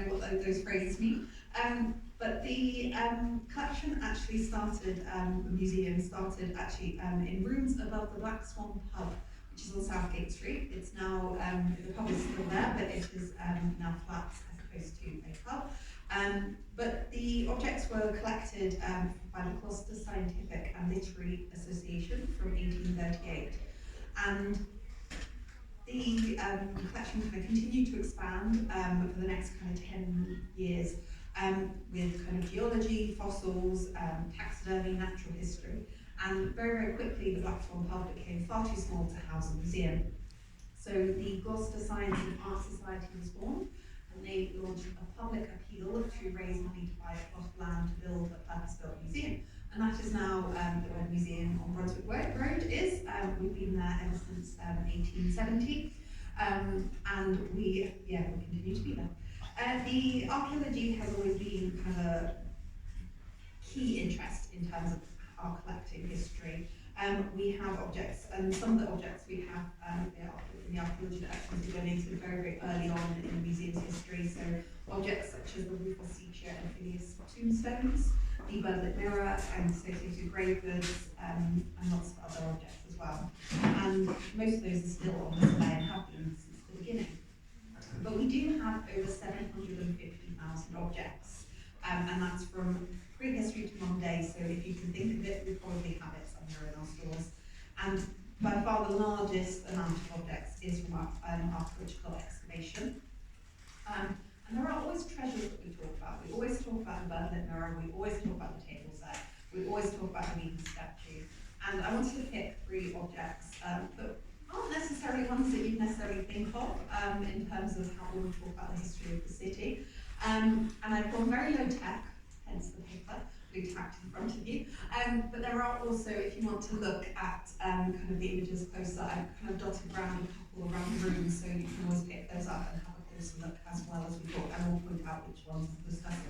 know what those phrases mean. But the collection actually started, the museum started actually in rooms above the Black Swan pub, which is on Southgate Street. It's now, the pub is still there, but it is now flats as opposed to a pub. But the objects were collected by the Gloucester Scientific and Literary Association from 1838. And the collection kind of continued to expand for the next kind of 10 years with kind of geology, fossils, taxidermy, natural history. And very, very quickly, the Black Swan Pub became far too small to house a museum. So the Gloucester Science and Art Society was born, and they launched a public appeal to raise money to buy a plot of land to build a purpose-built museum. And that is now where the museum on Brunswick Road is. We've been there ever since 1870, and we continue to be there. The archaeology has always been kind of a key interest in terms of our collecting history. We have objects, and some of the objects we have in the archaeology collections are donated very, very early on in the museum's history. So objects such as the Rufus Seacher and Phileas tombstones, the Birdlit mirror, and associated grave goods, and lots of other objects as well. And most of those are still on display and have been since the beginning. But we do have over 750,000 objects, and that's from prehistory to modern day. So if you can think of it, we probably have it somewhere in our stores. And by far the largest amount of objects is from archaeological excavation. And there are always treasures that we talk about. We always talk about the Birdlit mirror, we always talk about the table set, we always talk about the Wheaton statue. And I wanted to pick 3 objects that aren't necessarily ones that you'd necessarily think of in terms of how we would talk about the history of the city. And I've gone very low tech, hence the paper, blue tacked in front of you. But there are also, if you want to look at kind of the images closer, I've kind of dotted around a couple around the room, so you can always pick those up and have a closer look as well as we talk, and we'll point out which ones we're discussing.